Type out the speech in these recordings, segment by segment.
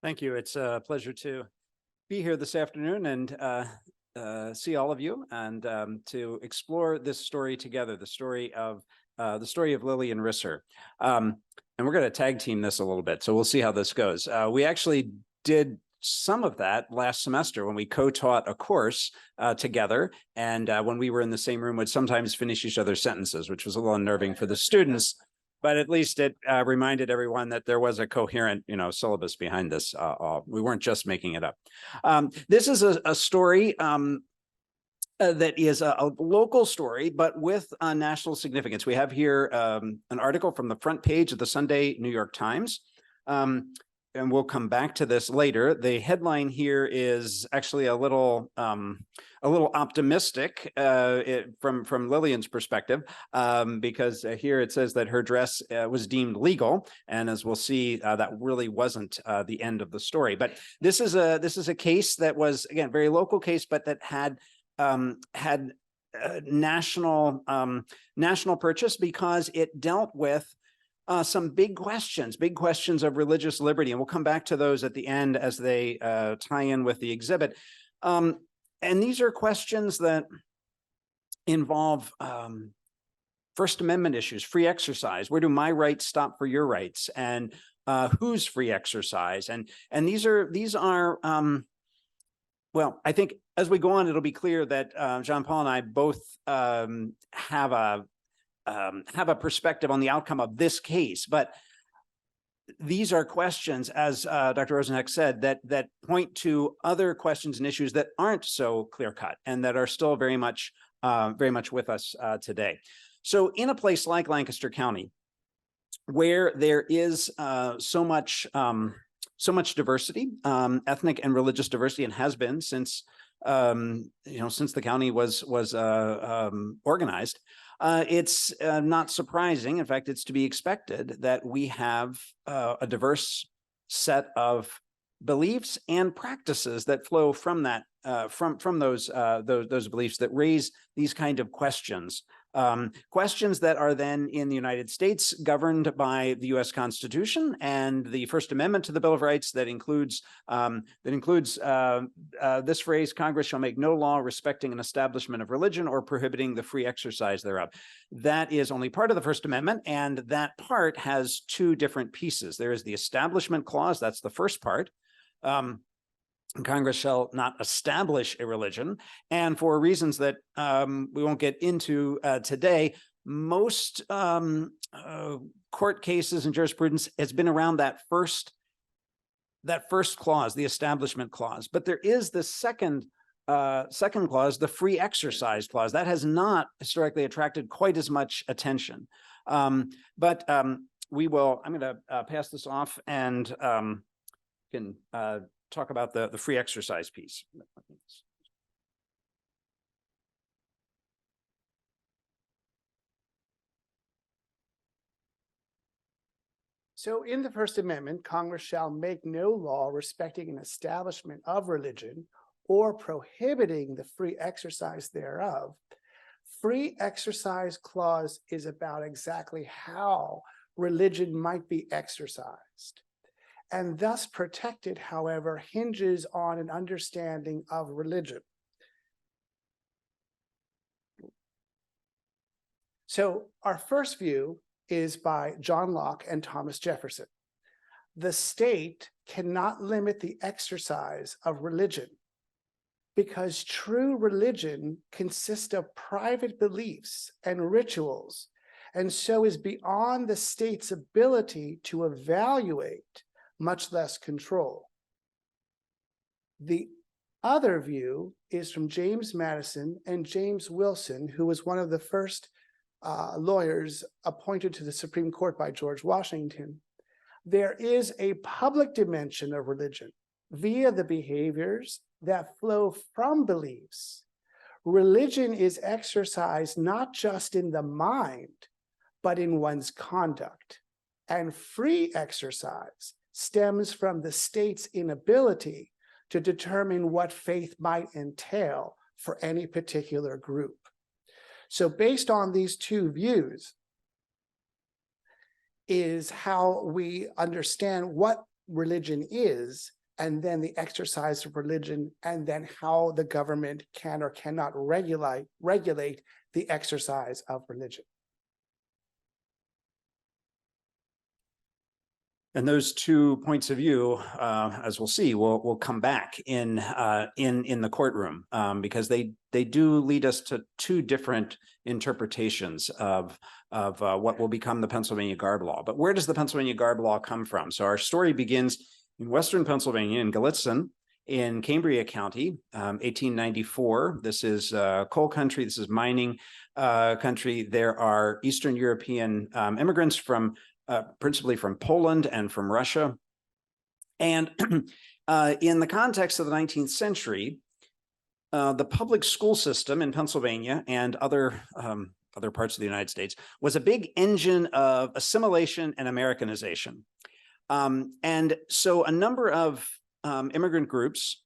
Thank you. It's a pleasure to be here this afternoon and see all of you and to explore this story together, the story of Lillian Risser. And we're going to tag team this a little bit, so we'll see how this goes. We actually did some of that last semester when we co-taught a course together, and when we were in the same room, would sometimes finish each other's sentences, which was a little unnerving for the students. But at least it reminded everyone that there was a coherent, syllabus behind this. We weren't just making it up. This is a story that is a local story, but with national significance. We have here an article from the front page of the Sunday New York Times. And we'll come back to this later. The headline here is actually a little optimistic from Lillian's perspective, because here it says that her dress was deemed legal, and as we'll see, that really wasn't the end of the story. But this is a case that was, again, very local case, but that had national purchase because it dealt with some big questions of religious liberty, and we'll come back to those at the end as they tie in with the exhibit. And these are questions that involve First Amendment issues, free exercise. Where do my rights stop for your rights? And whose free exercise? And these are well, I think as we go on, it'll be clear that Jean-Paul and I both have a perspective on the outcome of this case, but these are questions, as Dr. Rosenheck said, that point to other questions and issues that aren't so clear-cut and that are still very much with us today. So in a place like Lancaster County, where there is so much diversity, ethnic and religious diversity, and has been since since the county was organized. It's not surprising. In fact, it's to be expected that we have a diverse set of beliefs and practices that flow from that, from those beliefs that raise these kind of questions. Questions that are then in the United States governed by the U.S. Constitution and the First Amendment to the Bill of Rights that includes this phrase: Congress shall make no law respecting an establishment of religion or prohibiting the free exercise thereof. That is only part of the First Amendment, and that part has two different pieces. There is the Establishment Clause, that's the first part. Congress shall not establish a religion, and for reasons that we won't get into today, most court cases and jurisprudence has been around that first clause, the Establishment Clause. But there is the second clause, the Free Exercise Clause, that has not historically attracted quite as much attention. But we will. I'm going to pass this off and can talk about the free exercise piece. So in the First Amendment, Congress shall make no law respecting an establishment of religion or prohibiting the free exercise thereof. Free exercise clause is about exactly how religion might be exercised. And thus protected, however, hinges on an understanding of religion. So our first view is by John Locke and Thomas Jefferson. The state cannot limit the exercise of religion because true religion consists of private beliefs and rituals, and so is beyond the state's ability to evaluate, much less control. The other view is from James Madison and James Wilson, who was one of the first lawyers appointed to the Supreme Court by George Washington. There is a public dimension of religion via the behaviors that flow from beliefs. Religion is exercised not just in the mind, but in one's conduct. And free exercise stems from the state's inability to determine what faith might entail for any particular group. So based on these two views is how we understand what religion is, and then the exercise of religion, and then how the government can or cannot regulate the exercise of religion. And those 2 points of view, as we'll see, will come back in the courtroom, because they do lead us to 2 different interpretations of what will become the Pennsylvania Garb Law. But where does the Pennsylvania Garb Law come from? So our story begins in Western Pennsylvania, in Gallitzin, in Cambria County, 1894. This is coal country. This is mining country. There are Eastern European immigrants from principally from Poland and from Russia. And in the context of the 19th century, the public school system in Pennsylvania and other parts of the United States was a big engine of assimilation and Americanization. And so a number of immigrant groups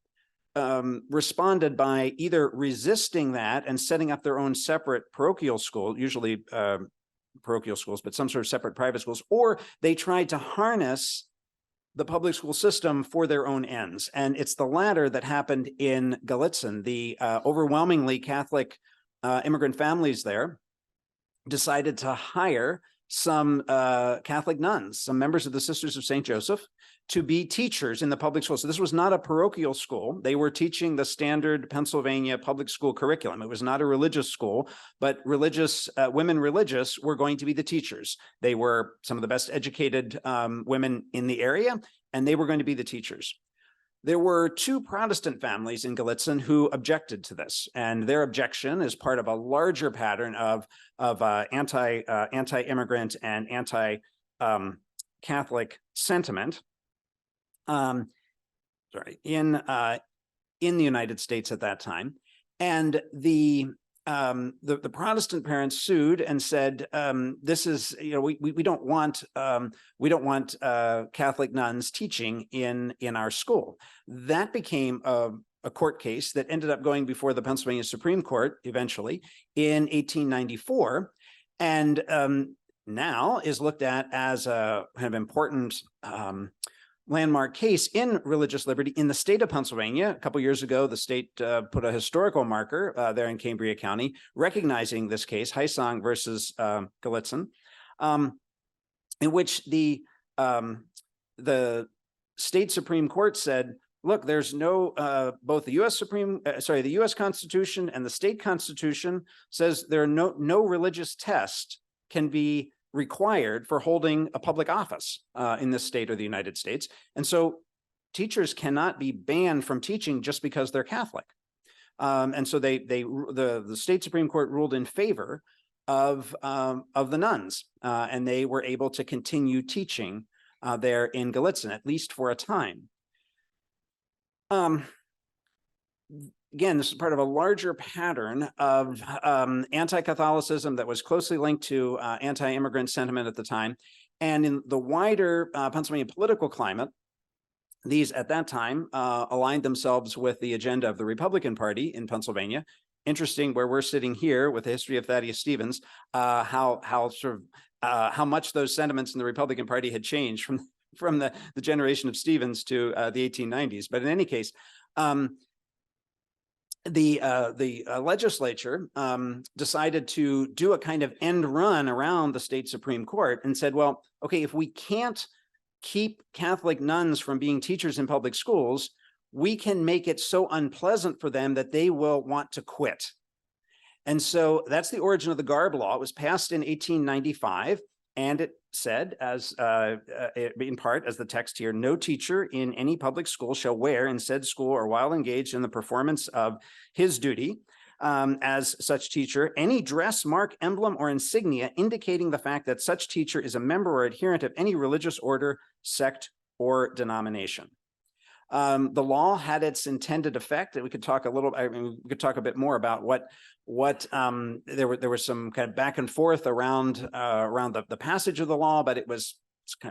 responded by either resisting that and setting up their own separate parochial school, usually parochial schools, but some sort of separate private schools, or they tried to harness the public school system for their own ends. And it's the latter that happened in Gallitzin. The overwhelmingly Catholic immigrant families there decided to hire some Catholic nuns, some members of the Sisters of St. Joseph, to be teachers in the public school. So this was not a parochial school. They were teaching the standard Pennsylvania public school curriculum. It was not a religious school, but religious women religious were going to be the teachers. They were some of the best educated women in the area, and they were going to be the teachers. There were 2 Protestant families in Gallitzin who objected to this, and their objection is part of a larger pattern of anti-immigrant and anti-Catholic sentiment. In the United States at that time, and the Protestant parents sued and said, "This is, we don't want Catholic nuns teaching in our school." That became a court case that ended up going before the Pennsylvania Supreme Court eventually in 1894, and now is looked at as a kind of important landmark case in religious liberty in the state of Pennsylvania. A couple years ago, the state put a historical marker there in Cambria County, recognizing this case, Heisong versus Gallitzin, in which the state Supreme Court said, look, there's no, both the the U.S. Constitution and the state Constitution says there are no religious test can be required for holding a public office in this state or the United States. And so teachers cannot be banned from teaching just because they're Catholic. And so the state Supreme Court ruled in favor of the nuns, and they were able to continue teaching there in Gallitzin, at least for a time. Again, this is part of a larger pattern of anti-Catholicism that was closely linked to anti-immigrant sentiment at the time. And in the wider Pennsylvania political climate, these at that time aligned themselves with the agenda of the Republican Party in Pennsylvania. Interesting, where we're sitting here with the history of Thaddeus Stevens, how much those sentiments in the Republican Party had changed from the generation of Stevens to the 1890s. But in any case, the legislature decided to do a kind of end run around the state Supreme Court and said, well, okay, if we can't keep Catholic nuns from being teachers in public schools, we can make it so unpleasant for them that they will want to quit. And so that's the origin of the Garb Law. It was passed in 1895, and it said, as in part, as the text here, no teacher in any public school shall wear in said school or while engaged in the performance of his duty as such teacher any dress, mark, emblem, or insignia indicating the fact that such teacher is a member or adherent of any religious order, sect, or denomination. The law had its intended effect, and we could talk a little. I mean, we could talk a bit more about what there was some kind of back and forth around the passage of the law, but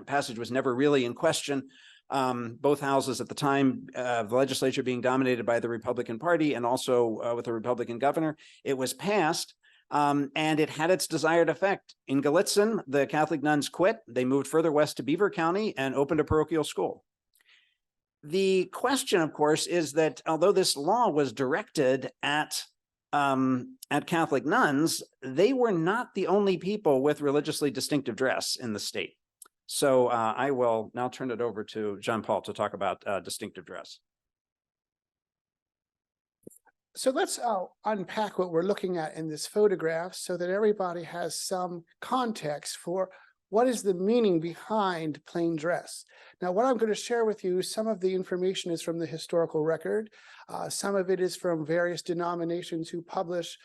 passage was never really in question. Both houses at the time, the legislature being dominated by the Republican Party and also with a Republican governor, it was passed. And it had its desired effect. In Gallitzin, the Catholic nuns quit. They moved further west to Beaver County and opened a parochial school. The question, of course, is that although this law was directed at Catholic nuns, they were not the only people with religiously distinctive dress in the state. So I will now turn it over to Jean-Paul to talk about distinctive dress. So let's unpack what we're looking at in this photograph so that everybody has some context for what is the meaning behind plain dress. Now, what I'm going to share with you, some of the information is from the historical record. Some of it is from various denominations who publish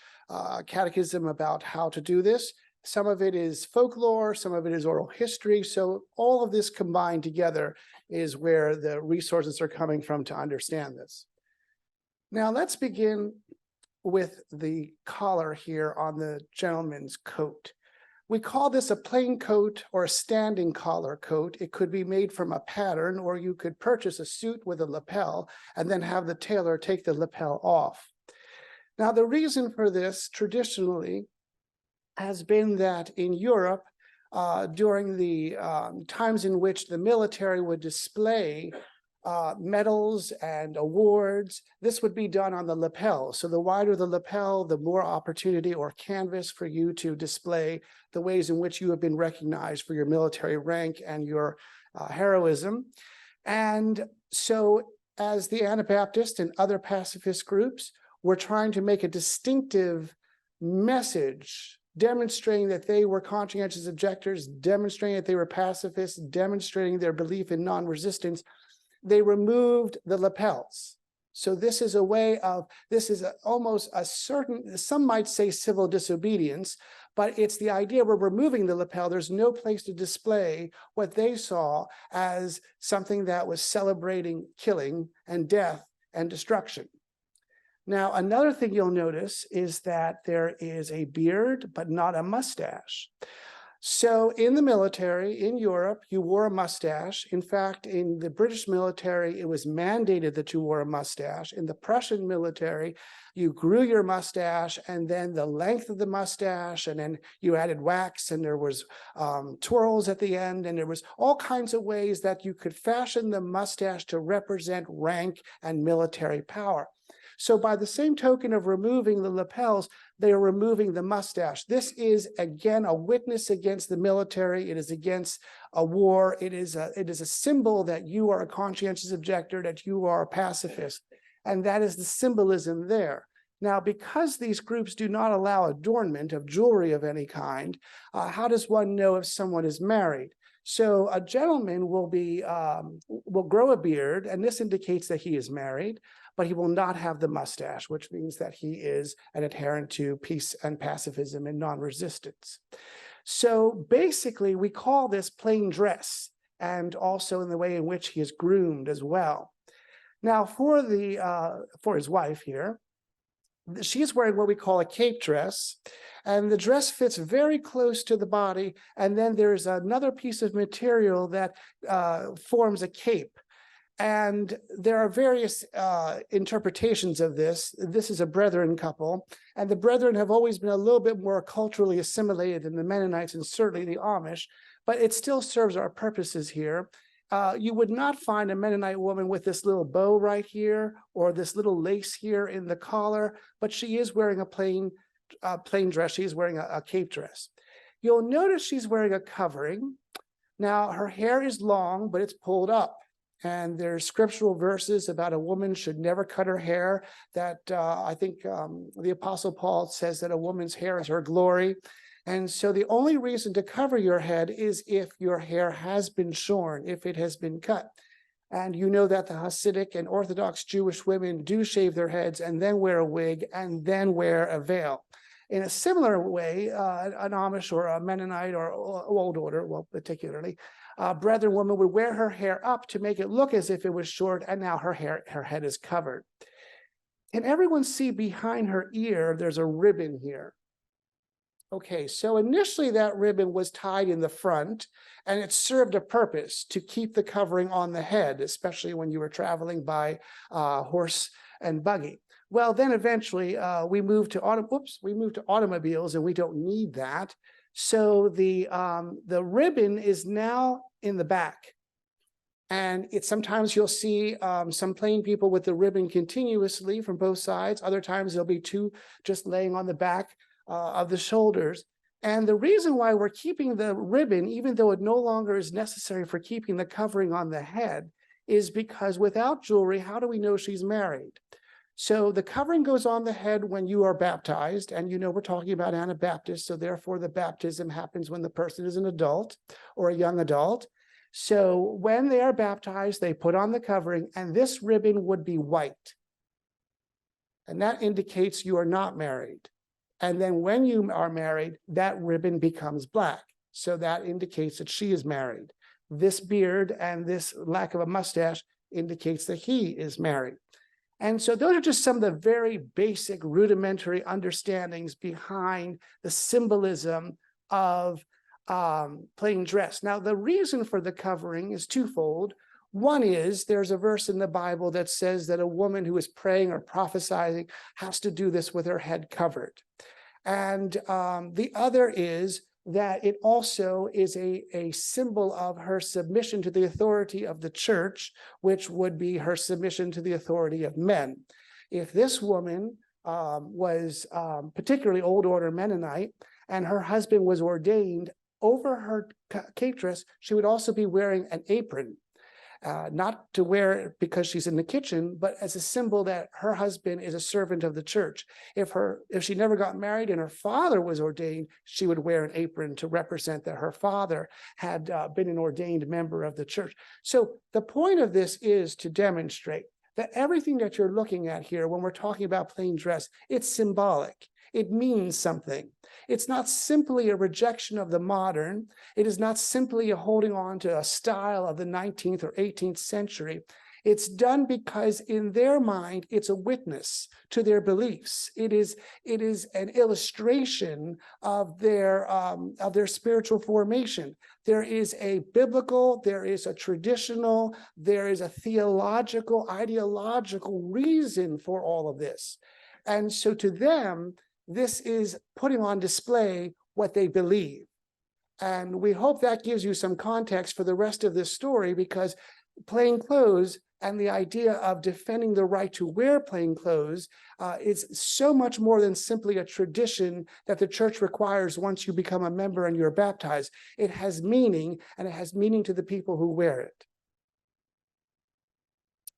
catechism about how to do this. Some of it is folklore, some of it is oral history. So all of this combined together is where the resources are coming from to understand this. Now let's begin with the collar here on the gentleman's coat. We call this a plain coat or a standing collar coat. It could be made from a pattern, or you could purchase a suit with a lapel and then have the tailor take the lapel off. Now, the reason for this traditionally has been that in Europe, during the times in which the military would display medals and awards, this would be done on the lapel. So the wider the lapel, the more opportunity or canvas for you to display the ways in which you have been recognized for your military rank and your heroism. And so as the Anabaptist and other pacifist groups were trying to make a distinctive message demonstrating that they were conscientious objectors, demonstrating that they were pacifists, demonstrating their belief in non-resistance, they removed the lapels. So this is a way of, almost a certain, some might say civil disobedience, but it's the idea we're removing the lapel. There's no place to display what they saw as something that was celebrating killing and death and destruction. Now, another thing you'll notice is that there is a beard, but not a mustache. So in the military, in Europe, you wore a mustache. In fact, in the British military, it was mandated that you wore a mustache. In the Prussian military, you grew your mustache, and then the length of the mustache, and then you added wax, and there was twirls at the end, and there was all kinds of ways that you could fashion the mustache to represent rank and military power. So by the same token of removing the lapels, they are removing the mustache. This is, again, a witness against the military. It is against a war. It is a symbol that you are a conscientious objector, that you are a pacifist. And that is the symbolism there. Now, because these groups do not allow adornment of jewelry of any kind, how does one know if someone is married? So a gentleman will grow a beard, and this indicates that he is married, but he will not have the mustache, which means that he is an adherent to peace and pacifism and non-resistance. So basically, we call this plain dress, and also in the way in which he is groomed as well. Now, for his wife here, she's wearing what we call a cape dress, and the dress fits very close to the body, and then there's another piece of material that forms a cape. And there are various interpretations of this. This is a Brethren couple, and the Brethren have always been a little bit more culturally assimilated than the Mennonites and certainly the Amish, but it still serves our purposes here. You would not find a Mennonite woman with this little bow right here or this little lace here in the collar, but she is wearing a plain dress. She's wearing a cape dress. You'll notice she's wearing a covering. Now, her hair is long, but it's pulled up. And there's scriptural verses about a woman should never cut her hair, that I think the Apostle Paul says that a woman's hair is her glory. And so the only reason to cover your head is if your hair has been shorn, if it has been cut. And you know that the Hasidic and Orthodox Jewish women do shave their heads and then wear a wig and then wear a veil. In a similar way, an Amish or a Mennonite or Old Order, well, particularly, Brethren woman would wear her hair up to make it look as if it was short, and now her head is covered. Can everyone see behind her ear, there's a ribbon here? Okay, so initially that ribbon was tied in the front, and it served a purpose to keep the covering on the head, especially when you were traveling by horse and buggy. Well, then eventually we moved to automobiles, and we don't need that. So the ribbon is now in the back. And it's sometimes you'll see some plain people with the ribbon continuously from both sides. Other times there'll be two just laying on the back of the shoulders. And the reason why we're keeping the ribbon, even though it no longer is necessary for keeping the covering on the head, is because without jewelry, how do we know she's married? So the covering goes on the head when you are baptized, and you know we're talking about Anabaptists, so therefore the baptism happens when the person is an adult or a young adult. So when they are baptized, they put on the covering, and this ribbon would be white. And that indicates you are not married. And then when you are married, that ribbon becomes black. So that indicates that she is married. This beard and this lack of a mustache indicates that he is married. And so those are just some of the very basic rudimentary understandings behind the symbolism of plain dress. Now, the reason for the covering is twofold. One is there's a verse in the Bible that says that a woman who is praying or prophesying has to do this with her head covered. And the other is that it also is a symbol of her submission to the authority of the church, which would be her submission to the authority of men. If this woman was particularly old order Mennonite, and her husband was ordained, over her cape dress, she would also be wearing an apron. Not to wear it because she's in the kitchen, but as a symbol that her husband is a servant of the church. If she never got married and her father was ordained, she would wear an apron to represent that her father had been an ordained member of the church. So the point of this is to demonstrate that everything that you're looking at here, when we're talking about plain dress, it's symbolic. It means something. It's not simply a rejection of the modern. It is not simply a holding on to a style of the 19th or 18th century. It's done because in their mind, it's a witness to their beliefs. It is an illustration of their spiritual formation. There is a biblical, there is a traditional, there is a theological, ideological reason for all of this. And so to them, this is putting on display what they believe. And we hope that gives you some context for the rest of this story, because plain clothes and the idea of defending the right to wear plain clothes is so much more than simply a tradition that the church requires once you become a member and you're baptized. It has meaning, and it has meaning to the people who wear it.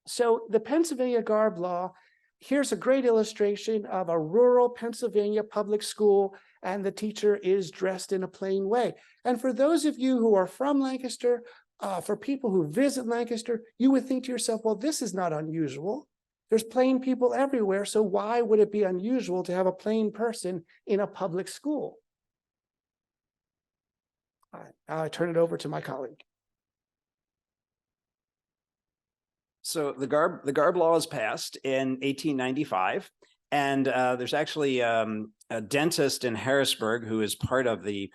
So the Pennsylvania garb law, here's a great illustration of a rural Pennsylvania public school, and the teacher is dressed in a plain way. And for those of you who are from Lancaster, for people who visit Lancaster, you would think to yourself, well, this is not unusual. There's plain people everywhere, so why would it be unusual to have a plain person in a public school? All right, now I turn it over to my colleague. So the garb law was passed in 1895, and there's actually a dentist in Harrisburg who is part of the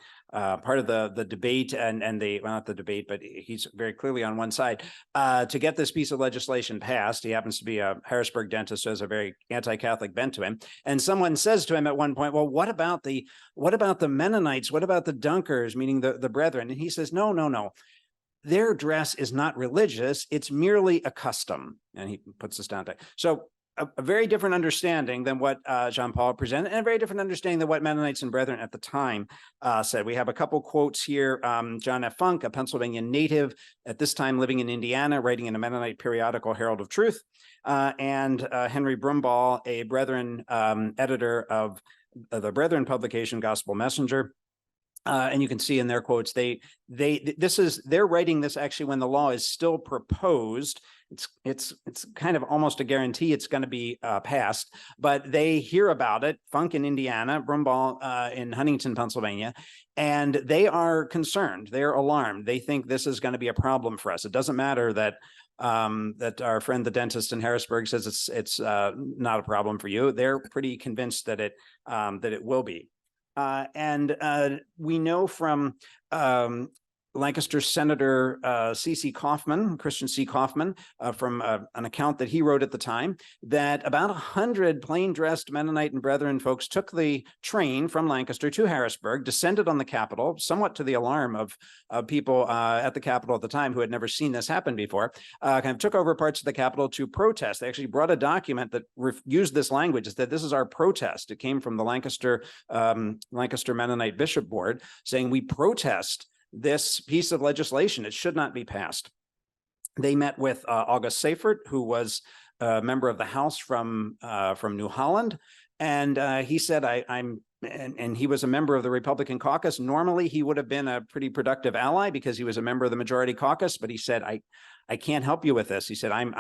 debate and the, well, not the debate, but he's very clearly on one side to get this piece of legislation passed. He happens to be a Harrisburg dentist, so has a very anti-Catholic bent to him. And someone says to him at one point, well, what about the Mennonites? What about the Dunkers, meaning the brethren? And he says, no. Their dress is not religious, it's merely a custom. And he puts this down there. So a very different understanding than what Jean Paul presented, and a very different understanding than what Mennonites and Brethren at the time said. We have a couple quotes here. John F. Funk, a Pennsylvania native, at this time living in Indiana, writing in a Mennonite periodical, Herald of Truth, and Henry Brumball, a Brethren editor of the Brethren publication, Gospel Messenger. And you can see in their quotes, they're writing this actually when the law is still proposed. It's kind of almost a guarantee it's going to be passed, but they hear about it. Funk in Indiana, Brumball in Huntington, Pennsylvania, and they are concerned. They're alarmed. They think this is going to be a problem for us. It doesn't matter that our friend the dentist in Harrisburg says it's not a problem for you. They're pretty convinced that it will be. And we know from Lancaster Senator C.C. Kaufman, Christian C. Kaufman, from an account that he wrote at the time, that about 100 plain-dressed Mennonite and Brethren folks took the train from Lancaster to Harrisburg, descended on the Capitol, somewhat to the alarm of people at the Capitol at the time who had never seen this happen before, kind of took over parts of the Capitol to protest. They actually brought a document that used this language, that this is our protest. It came from the Lancaster Mennonite Bishop Board saying, we protest this piece of legislation. It should not be passed. They met with August Seifert, who was a member of the House from New Holland. And he said, and he was a member of the Republican caucus. Normally, he would have been a pretty productive ally because he was a member of the majority caucus. But he said, I can't help you with this. He said, I'm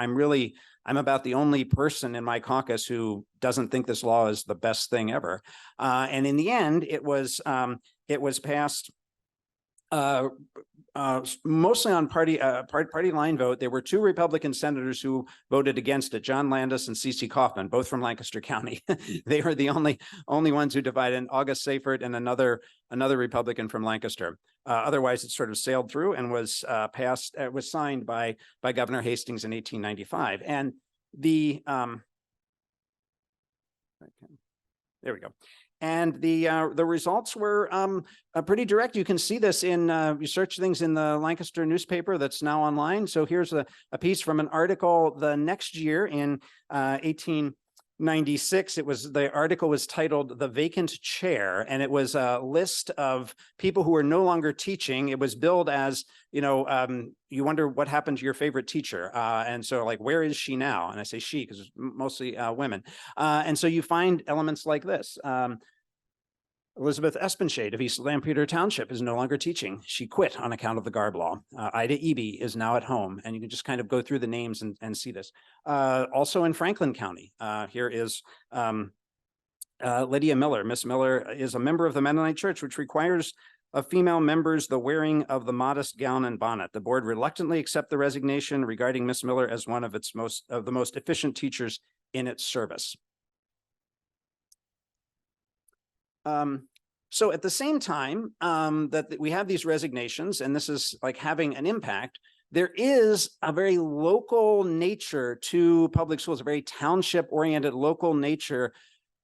about the only person in my caucus who doesn't think this law is the best thing ever. And in the end, it was passed mostly on party line vote. There were 2 Republican senators who voted against it, John Landis and C.C. Kaufman, both from Lancaster County. They were the only ones who divided, August Seifert and another Republican from Lancaster. Otherwise, it sort of sailed through and was passed. It was signed by Governor Hastings in 1895. And the there we go. And the results were pretty direct. You can see this in, you search things in the Lancaster newspaper that's now online. So here's a piece from an article the next year in 1896. The article was titled "The Vacant Chair," and it was a list of people who were no longer teaching. It was billed as, you wonder what happened to your favorite teacher. And so like, where is she now? And I say she because it's mostly women. And so you find elements like this. Elizabeth Espenshade of East Lampeter Township is no longer teaching. She quit on account of the garb law. Ida Eby is now at home, and you can just kind of go through the names and see this. Also in Franklin County, here is Lydia Miller. Miss Miller is a member of the Mennonite Church, which requires of female members the wearing of the modest gown and bonnet. The board reluctantly accept the resignation regarding Miss Miller as one of the most efficient teachers in its service. So at the same time that we have these resignations, and this is like having an impact, there is a very local nature to public schools, a very township-oriented local nature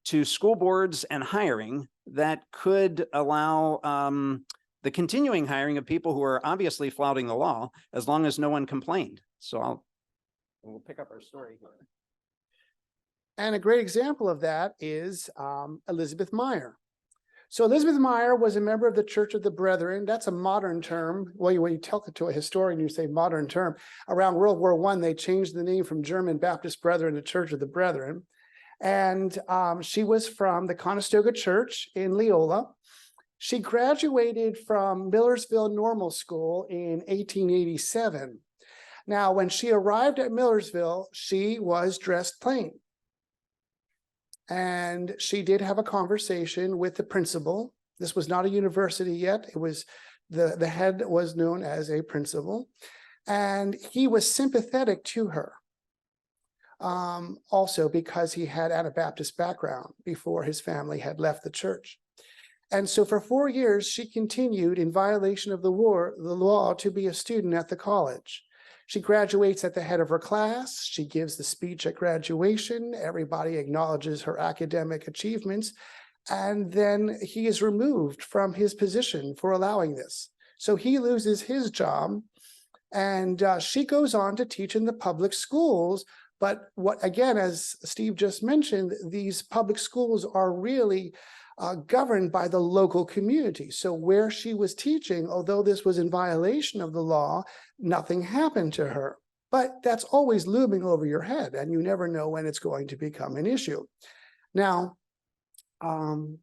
to school boards and hiring that could allow the continuing hiring of people who are obviously flouting the law, as long as no one complained. So we'll pick up our story here. And a great example of that is Elizabeth Meyer. So Elizabeth Meyer was a member of the Church of the Brethren. That's a modern term. Well, when you tell it to a historian, you say modern term. Around World War I, they changed the name from German Baptist Brethren to Church of the Brethren. And she was from the Conestoga Church in Leola. She graduated from Millersville Normal School in 1887. Now, when she arrived at Millersville, she was dressed plain. And she did have a conversation with the principal. This was not a university yet. It was the head was known as a principal. And he was sympathetic to her. Also because he had Anabaptist background before his family had left the church. And so for 4 years, she continued in violation of the law to be a student at the college. She graduates at the head of her class. She gives the speech at graduation. Everybody acknowledges her academic achievements. And then he is removed from his position for allowing this. So he loses his job. And she goes on to teach in the public schools. But again, as Steve just mentioned, these public schools are really governed by the local community. So where she was teaching, although this was in violation of the law, nothing happened to her. But that's always looming over your head, and you never know when it's going to become an issue. Now, when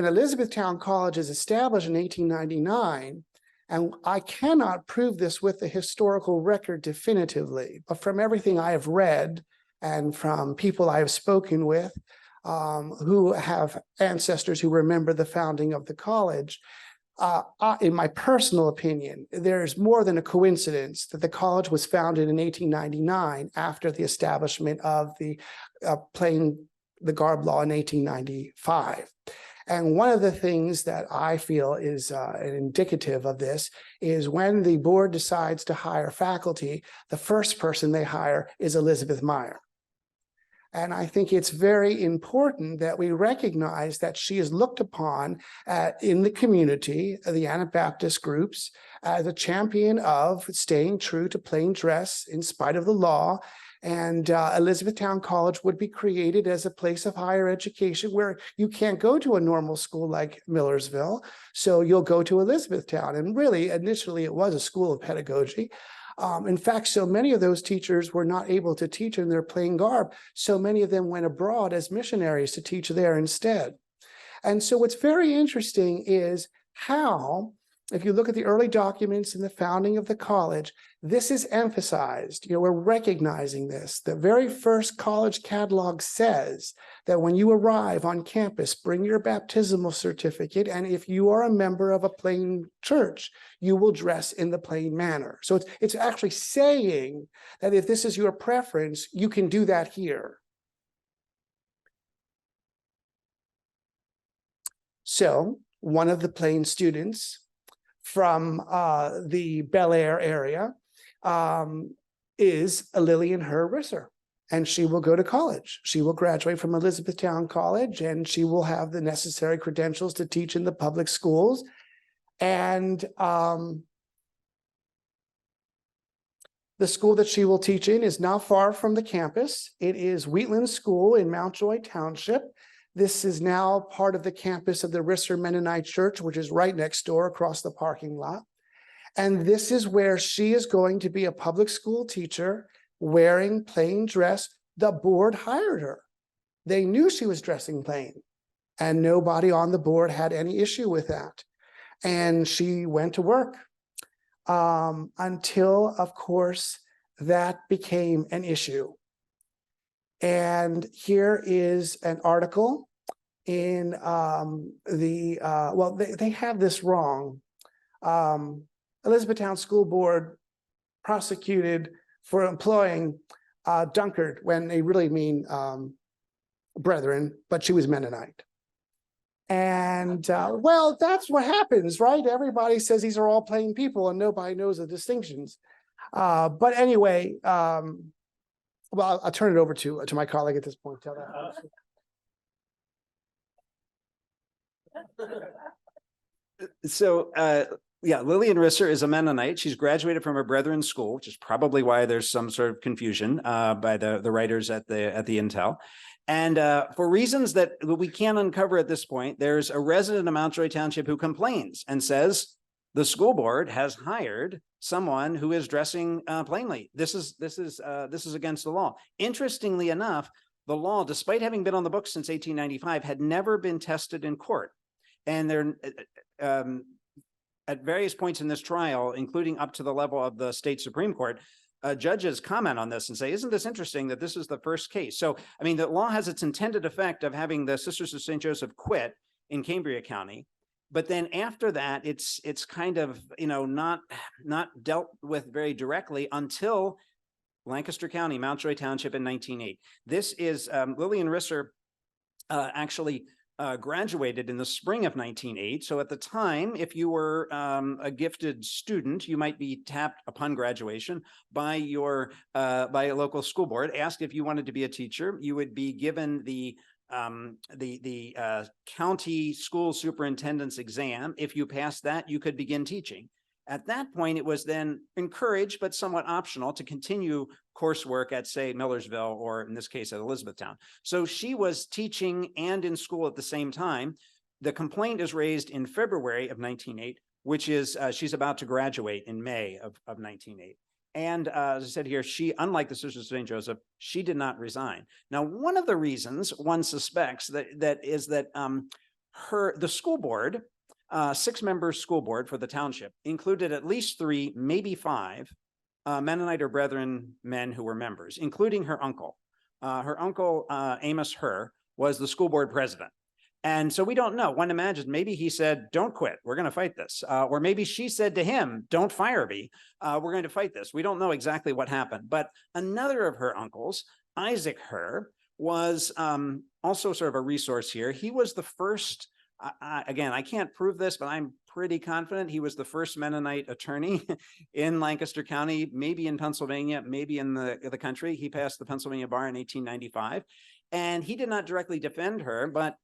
Elizabethtown College is established in 1899, and I cannot prove this with the historical record definitively, but from everything I have read and from people I have spoken with, who have ancestors who remember the founding of the college, in my personal opinion, there's more than a coincidence that the college was founded in 1899 after the establishment of the garb law in 1895. And one of the things that I feel is an indicative of this is when the board decides to hire faculty, the first person they hire is Elizabeth Meyer. And I think it's very important that we recognize that she is looked upon in the community, the Anabaptist groups, as a champion of staying true to plain dress in spite of the law. And Elizabethtown College would be created as a place of higher education where you can't go to a normal school like Millersville. So you'll go to Elizabethtown. And really, initially, it was a school of pedagogy. In fact, so many of those teachers were not able to teach in their plain garb. So many of them went abroad as missionaries to teach there instead. And so what's very interesting is how, if you look at the early documents in the founding of the college, this is emphasized. You know, we're recognizing this. The very first college catalog says that when you arrive on campus, bring your baptismal certificate, and if you are a member of a plain church, you will dress in the plain manner. So it's actually saying that if this is your preference, you can do that here. So one of the plain students from the Bel Air area is Lillian Herr Risser, and she will go to college. She will graduate from Elizabethtown College, and she will have the necessary credentials to teach in the public schools. And the school that she will teach in is not far from the campus. It is Wheatland School in Mountjoy Township. This is now part of the campus of the Risser Mennonite Church, which is right next door across the parking lot. And this is where she is going to be a public school teacher wearing plain dress. The board hired her. They knew she was dressing plain, and nobody on the board had any issue with that. And she went to work until, of course, that became an issue. And here is an article in well, they have this wrong. Elizabethtown School Board prosecuted for employing Dunkard when they really mean brethren, but she was Mennonite. And well, that's what happens, right? Everybody says these are all plain people and nobody knows the distinctions. But anyway, well, I'll turn it over to my colleague at this point. Tell that. So, yeah, Lillian Risser is a Mennonite. She's graduated from her Brethren school, which is probably why there's some sort of confusion by the writers at the Intel. And for reasons that we can't uncover at this point, there's a resident of Mountjoy Township who complains and says the school board has hired someone who is dressing plainly. This is against the law. Interestingly enough, the law, despite having been on the books since 1895, had never been tested in court. And there, at various points in this trial, including up to the level of the state Supreme Court, judges comment on this and say, isn't this interesting that this is the first case? So, I mean, the law has its intended effect of having the Sisters of St. Joseph quit in Cambria County. But then after that, it's kind of, you know, not dealt with very directly until Lancaster County, Mountjoy Township in 1908. This is Lillian Risser actually graduated in the spring of 1908. So at the time, if you were a gifted student, you might be tapped upon graduation by your by a local school board, asked if you wanted to be a teacher. You would be given the county school superintendent's exam. If you passed that, you could begin teaching. At that point, it was then encouraged, but somewhat optional, to continue coursework at, say, Millersville, or in this case, at Elizabethtown. So she was teaching and in school at the same time. The complaint is raised in February of 1908, which is she's about to graduate in May of 1908. And as I said here, she, unlike the Sisters of St. Joseph, she did not resign. Now, one of the reasons one suspects that is that the school board, 6-member school board for the township, included at least 3, maybe 5 Mennonite or Brethren men who were members, including her uncle. Her uncle, Amos Herr, was the school board president. And so we don't know. One imagines maybe he said, don't quit, we're going to fight this. Or maybe she said to him, don't fire me, we're going to fight this. We don't know exactly what happened. But another of her uncles, Isaac Herr, was also sort of a resource here. He was the first again, I can't prove this, but I'm pretty confident he was the first Mennonite attorney in Lancaster County, maybe in Pennsylvania, maybe in the country. He passed the Pennsylvania bar in 1895, and he did not directly defend her, but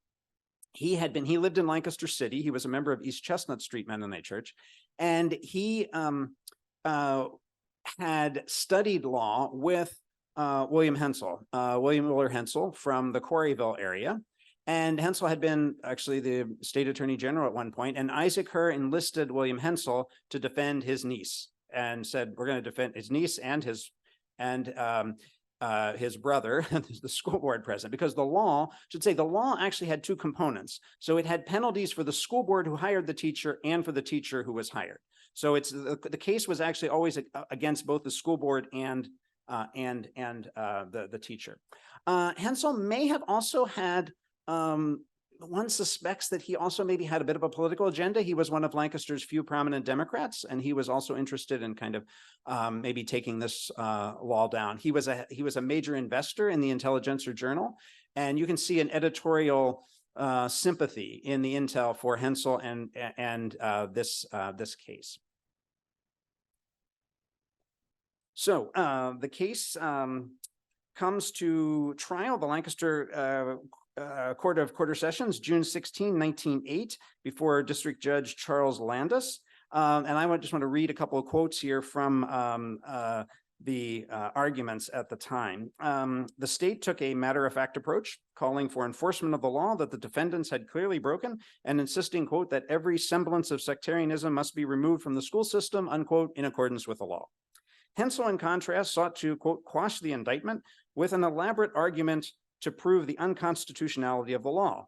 he lived in Lancaster City. He was a member of East Chestnut Street Mennonite Church, and he had studied law with William Miller Hensel from the Quarryville area. And Hensel had been actually the state attorney general at one point, and Isaac Herr enlisted William Hensel to defend his niece, and said, we're going to defend his niece and his brother, the school board president, because the law actually had two components. So it had penalties for the school board who hired the teacher and for the teacher who was hired. So it's the case was actually always against both the school board and the teacher. Hensel may have also had, one suspects that he also maybe had a bit of a political agenda. He was one of Lancaster's few prominent Democrats, and he was also interested in kind of maybe taking this law down. He was a major investor in the Intelligencer Journal, and you can see an editorial sympathy in the intel for Hensel and this case. So the case comes to trial. The Lancaster Court of Quarter Sessions, June 16, 1908, before District Judge Charles Landis. And I just want to read a couple of quotes here from the arguments at the time. The state took a matter-of-fact approach, calling for enforcement of the law that the defendants had clearly broken, and insisting, quote, that every semblance of sectarianism must be removed from the school system, unquote, in accordance with the law. Hensel, in contrast, sought to, quote, quash the indictment with an elaborate argument to prove the unconstitutionality of the law.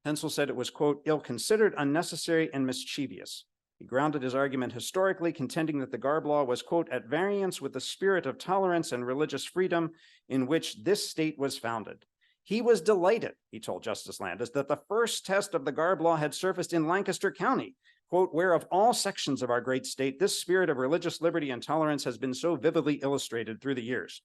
Hensel said it was, quote, ill-considered, unnecessary, and mischievous. He grounded his argument historically, contending that the Garb Law was, quote, at variance with the spirit of tolerance and religious freedom in which this state was founded. He was delighted, he told Justice Landis, that the first test of the Garb Law had surfaced in Lancaster County, quote, where of all sections of our great state, this spirit of religious liberty and tolerance has been so vividly illustrated through the years.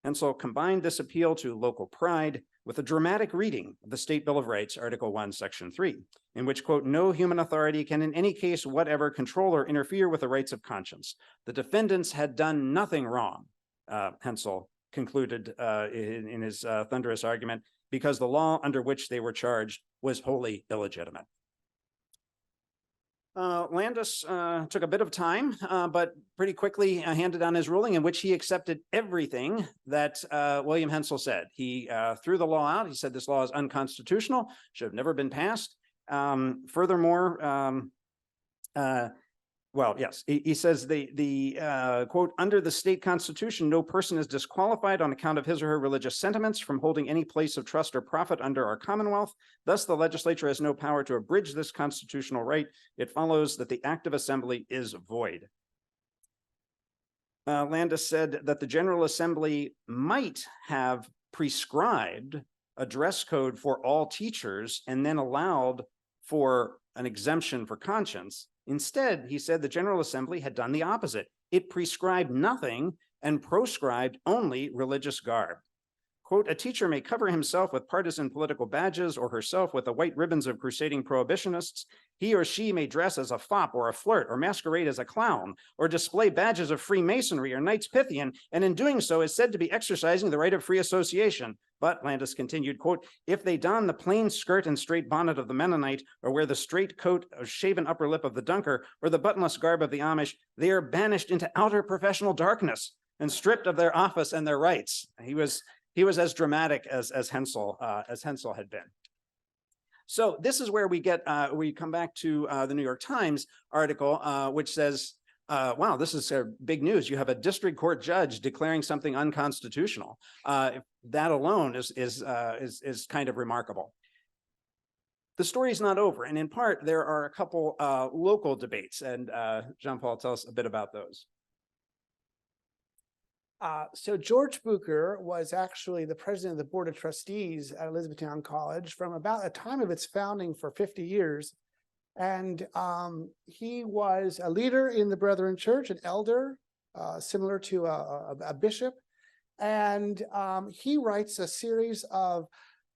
Hensel combined this appeal to local pride with a dramatic reading of the State Bill of Rights, Article 1, Section 3, in which, quote, no human authority can in any case whatever control or interfere with the rights of conscience. The defendants had done nothing wrong, Hensel concluded in his thunderous argument, because the law under which they were charged was wholly illegitimate. Landis took a bit of time, but pretty quickly handed down his ruling, in which he accepted everything that William Hensel said. He threw the law out. He said this law is unconstitutional, should have never been passed. Furthermore, well, yes, he says quote, under the state constitution, no person is disqualified on account of his or her religious sentiments from holding any place of trust or profit under our commonwealth. Thus, the legislature has no power to abridge this constitutional right. It follows that the act of assembly is void. Landis said that the General Assembly might have prescribed a dress code for all teachers and then allowed for an exemption for conscience. Instead, he said the General Assembly had done the opposite. It prescribed nothing and proscribed only religious garb. Quote, a teacher may cover himself with partisan political badges or herself with the white ribbons of crusading prohibitionists. He or she may dress as a fop or a flirt or masquerade as a clown or display badges of Freemasonry or Knights Pythian, and in doing so is said to be exercising the right of free association. But, Landis continued, quote, if they don the plain skirt and straight bonnet of the Mennonite or wear the straight coat or shaven upper lip of the Dunker or the buttonless garb of the Amish, they are banished into outer professional darkness and stripped of their office and their rights. He was as dramatic as Hensel had been. So this is where we come back to the New York Times article, which says, wow, this is big news. You have a district court judge declaring something unconstitutional. That alone is kind of remarkable. The story's not over, and in part, there are a couple local debates, and Jean-Paul, tell us a bit about those. So George Bucher was actually the president of the Board of Trustees at Elizabethtown College from about the time of its founding for 50 years. And he was a leader in the Brethren Church, an elder, similar to a bishop. And he writes a series of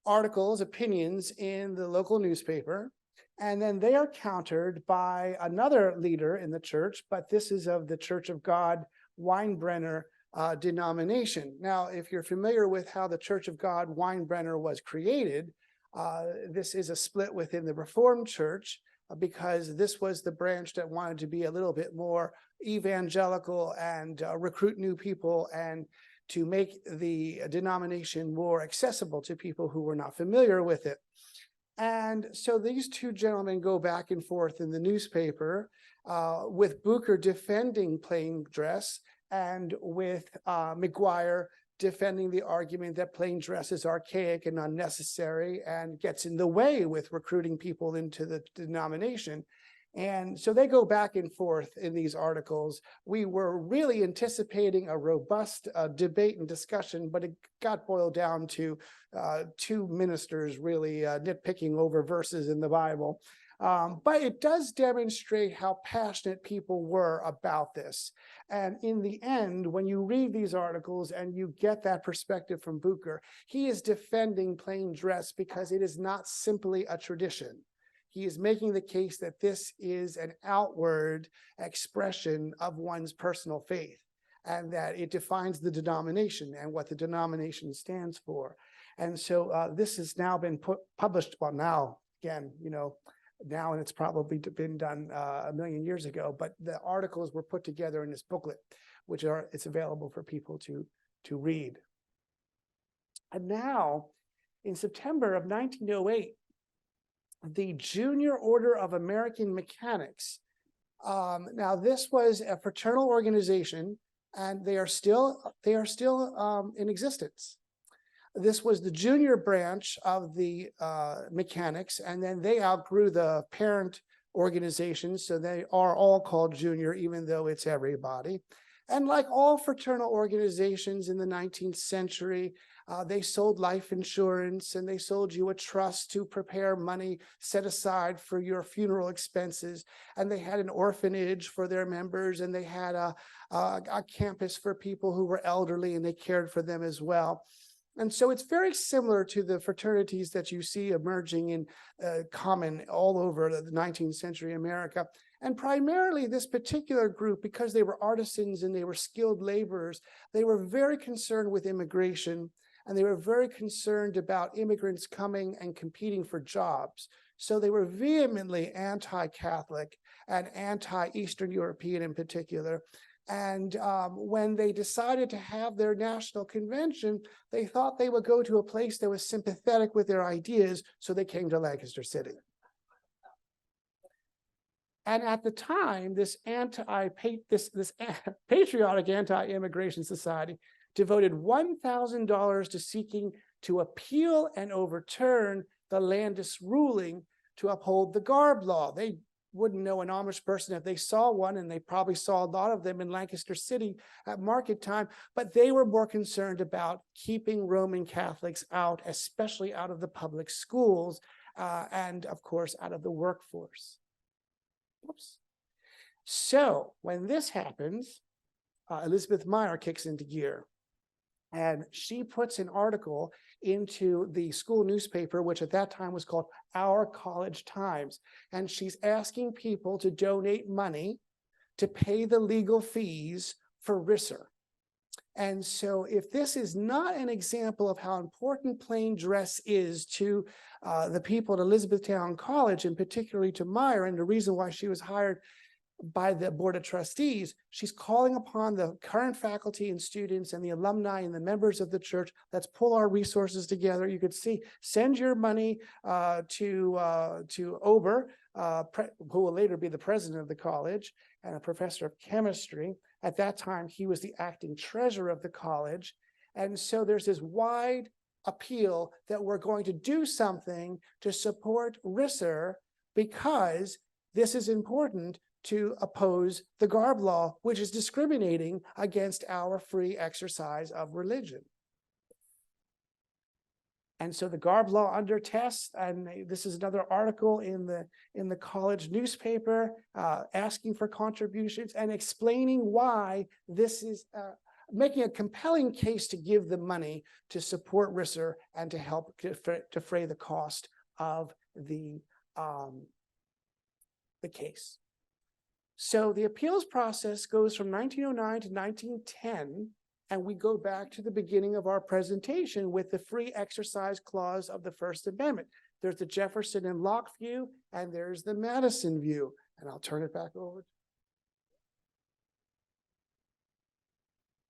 articles, opinions in the local newspaper, and then they are countered by another leader in the church, but this is of the Church of God Weinbrenner denomination. Now, if you're familiar with how the Church of God Weinbrenner was created, this is a split within the Reformed Church because this was the branch that wanted to be a little bit more evangelical and recruit new people and to make the denomination more accessible to people who were not familiar with it. And so these two gentlemen go back and forth in the newspaper with Booker defending plain dress and with McGuire defending the argument that plain dress is archaic and unnecessary and gets in the way with recruiting people into the denomination. And so they go back and forth in these articles. We were really anticipating a robust debate and discussion, but it got boiled down to two ministers really nitpicking over verses in the Bible. But it does demonstrate how passionate people were about this. And in the end, when you read these articles and you get that perspective from Booker, he is defending plain dress because it is not simply a tradition. He is making the case that this is an outward expression of one's personal faith and that it defines the denomination and what the denomination stands for. And so this has now been published, well, now, again, now, and it's probably been done a million years ago, but the articles were put together in this booklet, which it's available for people to read. And now, in September of 1908, the Junior Order of American Mechanics. Now, this was a fraternal organization, and they are still in existence. This was the junior branch of the mechanics, and then they outgrew the parent organization, so they are all called junior, even though it's everybody. And like all fraternal organizations in the 19th century, they sold life insurance and they sold you a trust to prepare money set aside for your funeral expenses. And they had an orphanage for their members, and they had a campus for people who were elderly, and they cared for them as well. And so it's very similar to the fraternities that you see emerging in common all over the 19th century America. And primarily this particular group, because they were artisans and they were skilled laborers, they were very concerned with immigration, and they were very concerned about immigrants coming and competing for jobs. So they were vehemently anti-Catholic and anti-Eastern European in particular. And when they decided to have their national convention, they thought they would go to a place that was sympathetic with their ideas, so they came to Lancaster City. And at the time, this patriotic anti-immigration society devoted $1,000 to seeking to appeal and overturn the Landis ruling to uphold the garb law. They wouldn't know an Amish person if they saw one, and they probably saw a lot of them in Lancaster City at market time, but they were more concerned about keeping Roman Catholics out, especially out of the public schools, and of course, out of the workforce. Whoops. So when this happens, Elizabeth Meyer kicks into gear, and she puts an article into the school newspaper, which at that time was called Our College Times. And she's asking people to donate money to pay the legal fees for Risser. And so if this is not an example of how important plain dress is to the people at Elizabethtown College, and particularly to Meyer, and the reason why she was hired by the Board of Trustees, she's calling upon the current faculty and students and the alumni and the members of the church. Let's pull our resources together. You could see, send your money to Ober, who will later be the president of the college and a professor of chemistry. At that time, he was the acting treasurer of the college. And so there's this wide appeal that we're going to do something to support Risser, because this is important to oppose the garb law, which is discriminating against our free exercise of religion. And so the garb law under test, and this is another article in the college newspaper asking for contributions and explaining why this is making a compelling case to give the money to support Risser and to help defray the cost of the case. So the appeals process goes from 1909 to 1910, and we go back to the beginning of our presentation with the free exercise clause of the First Amendment. There's the Jefferson and Locke view, and there's the Madison view. And I'll turn it back over.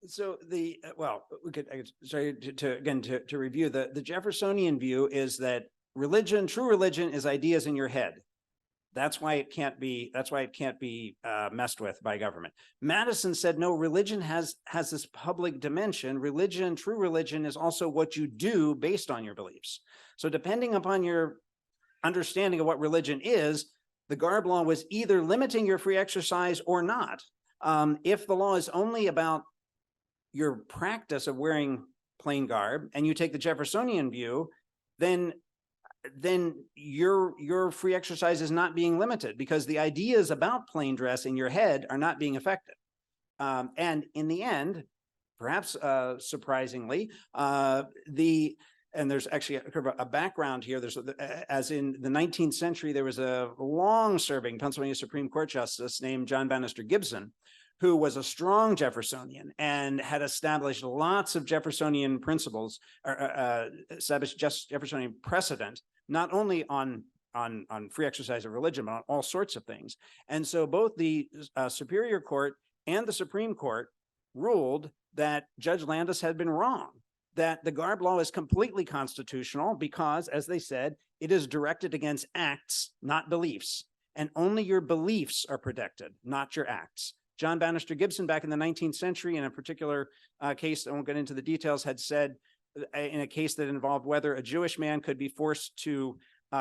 So the we could sorry to review the Jeffersonian view is that religion, true religion, is ideas in your head. That's why it can't be. That's why it can't be messed with by government. Madison said no. Religion has this public dimension. Religion, true religion, is also what you do based on your beliefs. So depending upon your understanding of what religion is, the garb law was either limiting your free exercise or not. If the law is only about your practice of wearing plain garb, and you take the Jeffersonian view, then your free exercise is not being limited because the ideas about plain dress in your head are not being affected. And in the end, perhaps surprisingly, and there's actually a background here. There's, as in the 19th century, there was a long-serving Pennsylvania Supreme Court justice named John Bannister Gibson, who was a strong Jeffersonian and had established lots of Jeffersonian principles, established Jeffersonian precedent, not only on free exercise of religion, but on all sorts of things. And so both the Superior Court and the Supreme Court ruled that Judge Landis had been wrong, that the garb law is completely constitutional because, as they said, it is directed against acts, not beliefs. And only your beliefs are protected, not your acts. John Bannister Gibson, back in the 19th century, in a particular case, I won't get into the details, had said in a case that involved whether a Jewish man could be forced to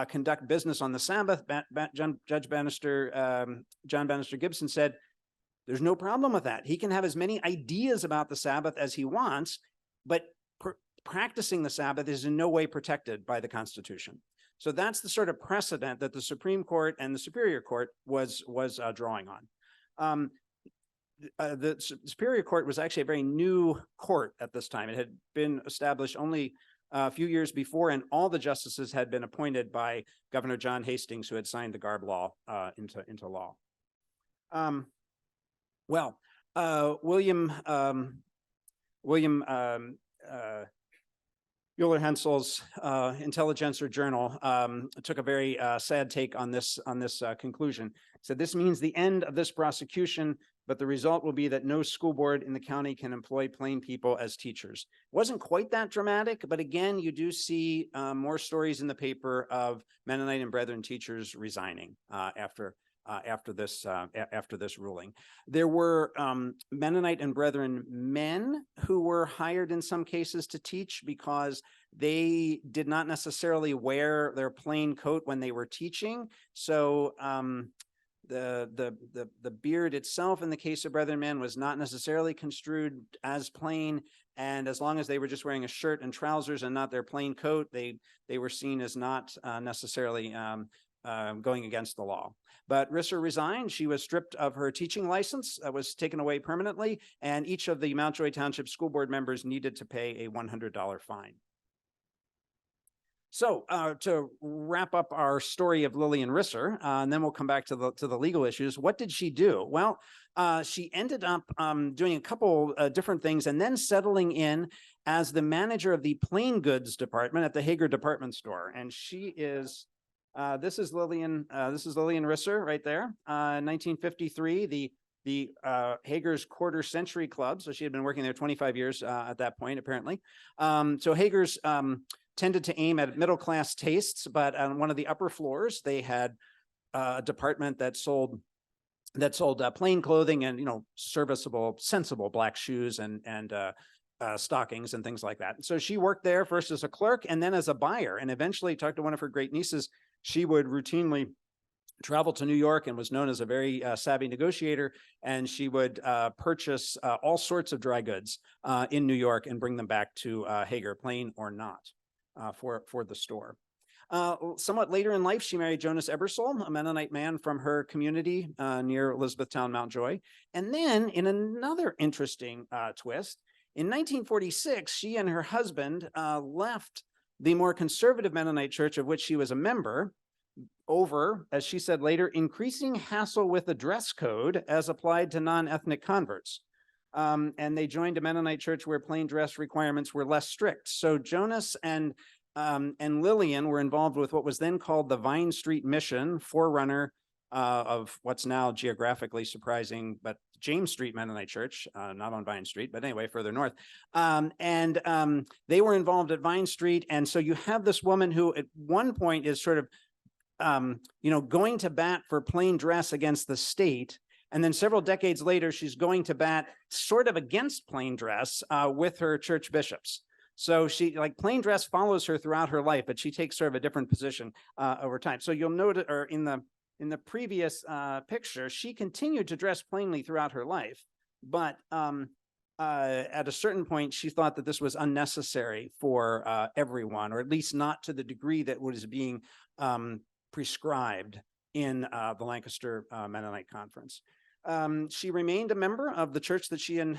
conduct business on the Sabbath, John Bannister Gibson said, there's no problem with that. He can have as many ideas about the Sabbath as he wants, but practicing the Sabbath is in no way protected by the Constitution. So that's the sort of precedent that the Supreme Court and the Superior Court was drawing on. The Superior Court was actually a very new court at this time. It had been established only a few years before, and all the justices had been appointed by Governor John Hastings, who had signed the garb law into law. William Euler Hensel's Intelligencer Journal took a very sad take on this conclusion. It said, this means the end of this prosecution, but the result will be that no school board in the county can employ plain people as teachers. It wasn't quite that dramatic, but again, you do see more stories in the paper of Mennonite and Brethren teachers resigning after this ruling. There were Mennonite and Brethren men who were hired in some cases to teach because they did not necessarily wear their plain coat when they were teaching. So the beard itself in the case of Brethren men was not necessarily construed as plain, and as long as they were just wearing a shirt and trousers and not their plain coat, they were seen as not necessarily going against the law. But Risser resigned. She was stripped of her teaching license, was taken away permanently, and each of the Mountjoy Township School Board members needed to pay a $100 fine. So to wrap up our story of Lillian Risser, and then we'll come back to the legal issues. What did she do? Well, she ended up doing a couple different things and then settling in as the manager of the plain goods department at the Hager department store. And she is, this is Lillian Risser right there. 1953, the Hager's Quarter Century Club. So she had been working there 25 years at that point, apparently. So Hager's tended to aim at middle-class tastes, but on one of the upper floors, they had a department that sold plain clothing and, serviceable, sensible black shoes and stockings and things like that. So she worked there first as a clerk and then as a buyer, and eventually talked to one of her great nieces. She would routinely travel to New York and was known as a very savvy negotiator, and she would purchase all sorts of dry goods in New York and bring them back to Hager, plain or not, for the store. Somewhat later in life, she married Jonas Ebersol, a Mennonite man from her community near Elizabethtown, Mountjoy. And then in another interesting twist, in 1946, she and her husband left the more conservative Mennonite church of which she was a member over, as she said later, increasing hassle with the dress code as applied to non-ethnic converts. And they joined a Mennonite church where plain dress requirements were less strict. So Jonas and Lillian were involved with what was then called the Vine Street Mission, forerunner of what's now geographically surprising, but James Street Mennonite Church, not on Vine Street, but anyway, further north. They were involved at Vine Street. And so you have this woman who at one point is sort of, going to bat for plain dress against the state. And then several decades later, she's going to bat sort of against plain dress with her church bishops. So she, like, plain dress follows her throughout her life, but she takes sort of a different position over time. So you'll note, or in the previous picture, she continued to dress plainly throughout her life, but at a certain point, she thought that this was unnecessary for everyone, or at least not to the degree that was being prescribed in the Lancaster Mennonite Conference. She remained a member of the church that she and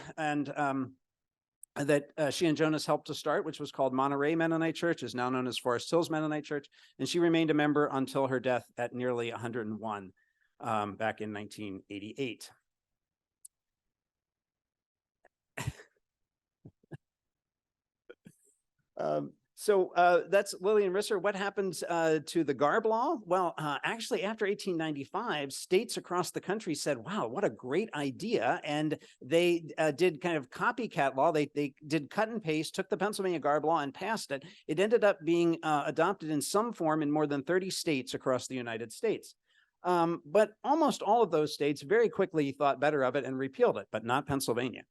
Jonas helped to start, which was called Monterey Mennonite Church, is now known as Forest Hills Mennonite Church, and she remained a member until her death at nearly 101 back in 1988. So that's Lillian Risser. What happens to the Garb Law? Well, actually, after 1895, states across the country said, wow, what a great idea. And they did kind of copycat law. They did cut and paste, took the Pennsylvania Garb Law and passed it. It ended up being adopted in some form in more than 30 states across the United States. But almost all of those states very quickly thought better of it and repealed it, but not Pennsylvania.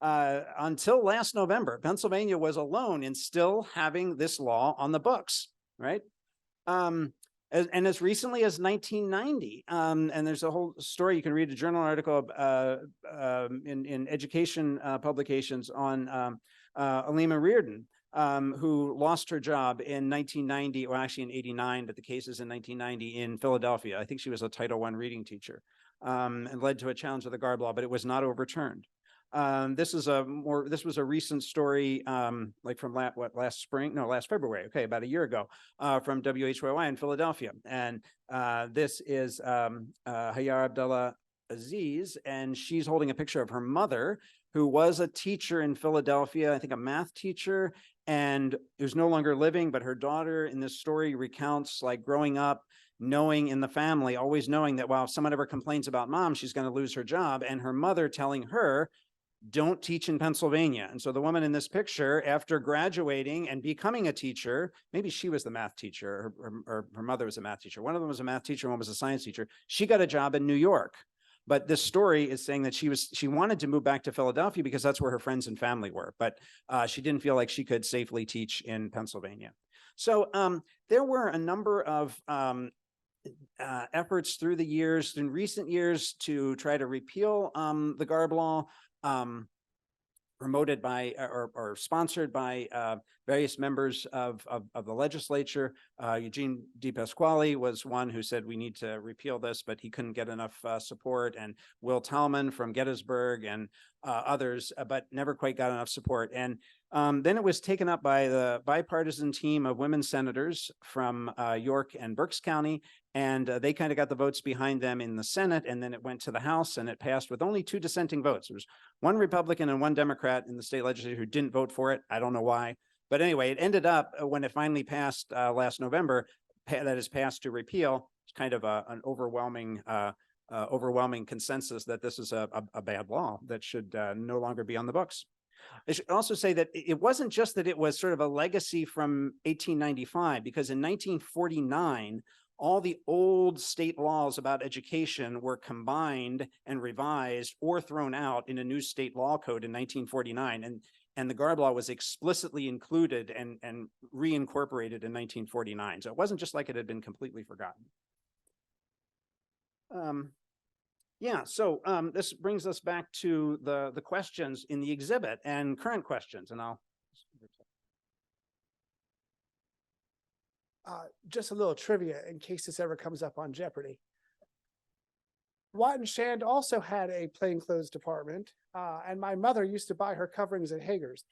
Until last November, Pennsylvania was alone in still having this law on the books, right? And as recently as 1990, and there's a whole story, you can read a journal article in education publications on Alima Reardon, who lost her job in 1990, or actually in 89, but the case is in 1990 in Philadelphia. I think she was a Title I reading teacher, and led to a challenge of the Garb Law, but it was not overturned. This was a recent story, like from last February, okay, about a year ago, from WHYY in Philadelphia. And this is Hayar Abdullah Aziz, and she's holding a picture of her mother, who was a teacher in Philadelphia, I think a math teacher, and who's no longer living, but her daughter in this story recounts, like, growing up, knowing in the family, always knowing that, well, if someone ever complains about mom, she's going to lose her job, and her mother telling her, don't teach in Pennsylvania. And so the woman in this picture, after graduating and becoming a teacher, maybe she was the math teacher, or her mother was a math teacher. One of them was a math teacher, one was a science teacher. She got a job in New York. But this story is saying that she wanted to move back to Philadelphia because that's where her friends and family were. But she didn't feel like she could safely teach in Pennsylvania. So there were a number of efforts through the years, in recent years, to try to repeal the Garb Law, promoted by or sponsored by various members of the legislature. Eugene DePasquale was one who said we need to repeal this, but he couldn't get enough support, and Will Tallman from Gettysburg and others, but never quite got enough support. And then it was taken up by the bipartisan team of women senators from York and Berks County, and they kind of got the votes behind them in the Senate, and then it went to the House, and it passed with only 2 dissenting votes. There was 1 Republican and 1 Democrat in the state legislature who didn't vote for it. I don't know why. But anyway, it ended up, when it finally passed last November, that is passed to repeal, it's kind of an overwhelming consensus that this is a bad law that should no longer be on the books. I should also say that it wasn't just that it was sort of a legacy from 1895, because in 1949, all the old state laws about education were combined and revised or thrown out in a new state law code in 1949. And the Garb Law was explicitly included and reincorporated in 1949. So it wasn't just like it had been completely forgotten. So this brings us back to the questions in the exhibit and current questions, and Just a little trivia in case this ever comes up on Jeopardy. Watt and Shand also had a plainclothes department, and my mother used to buy her coverings at Hager's.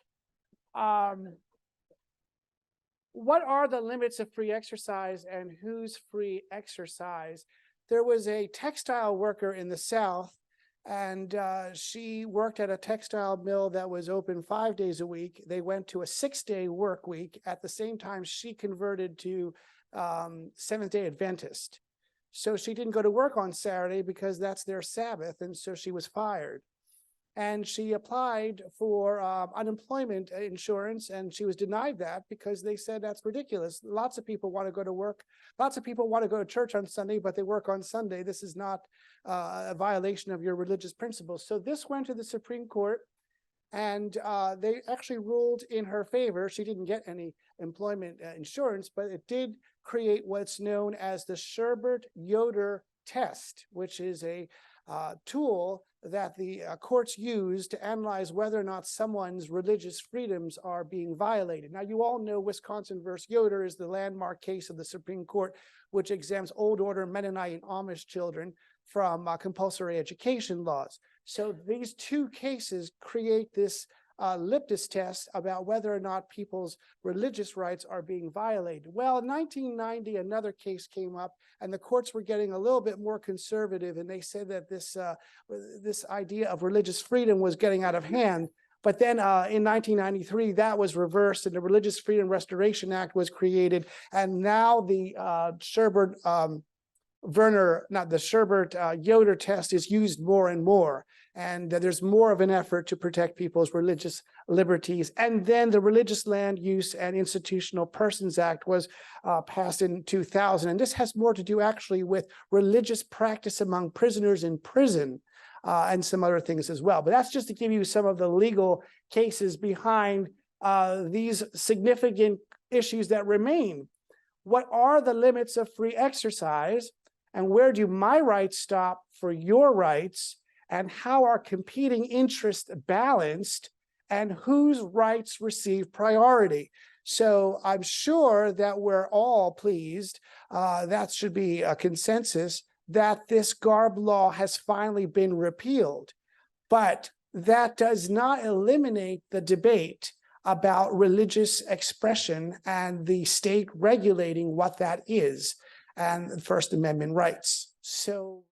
What are the limits of free exercise and whose free exercise? There was a textile worker in the South, and she worked at a textile mill that was open 5 days a week. They went to a 6-day work week. At the same time, she converted to Seventh-day Adventist. So she didn't go to work on Saturday because that's their Sabbath, and so she was fired. And she applied for unemployment insurance, and she was denied that because they said that's ridiculous. Lots of people want to go to work. Lots of people want to go to church on Sunday, but they work on Sunday. This is not a violation of your religious principles. So this went to the Supreme Court, and they actually ruled in her favor. She didn't get any employment insurance, but it did create what's known as the Sherbert-Yoder test, which is a tool that the courts use to analyze whether or not someone's religious freedoms are being violated. Now, you all know Wisconsin versus Yoder is the landmark case of the Supreme Court, which exempts Old Order Mennonite and Amish children from compulsory education laws. So these two cases create this litmus test about whether or not people's religious rights are being violated. Well, in 1990, another case came up, and the courts were getting a little bit more conservative, and they said that this idea of religious freedom was getting out of hand. But then in 1993, that was reversed, and the Religious Freedom Restoration Act was created, and now the Sherbert-Yoder test is used more and more. And there's more of an effort to protect people's religious liberties. And then the Religious Land Use and Institutional Persons Act was passed in 2000. And this has more to do actually with religious practice among prisoners in prison and some other things as well. But that's just to give you some of the legal cases behind these significant issues that remain. What are the limits of free exercise? And where do my rights stop for your rights? And how are competing interests balanced, and whose rights receive priority? So I'm sure that we're all pleased, that should be a consensus, that this garb law has finally been repealed. But that does not eliminate the debate about religious expression and the state regulating what that is, and First Amendment rights. So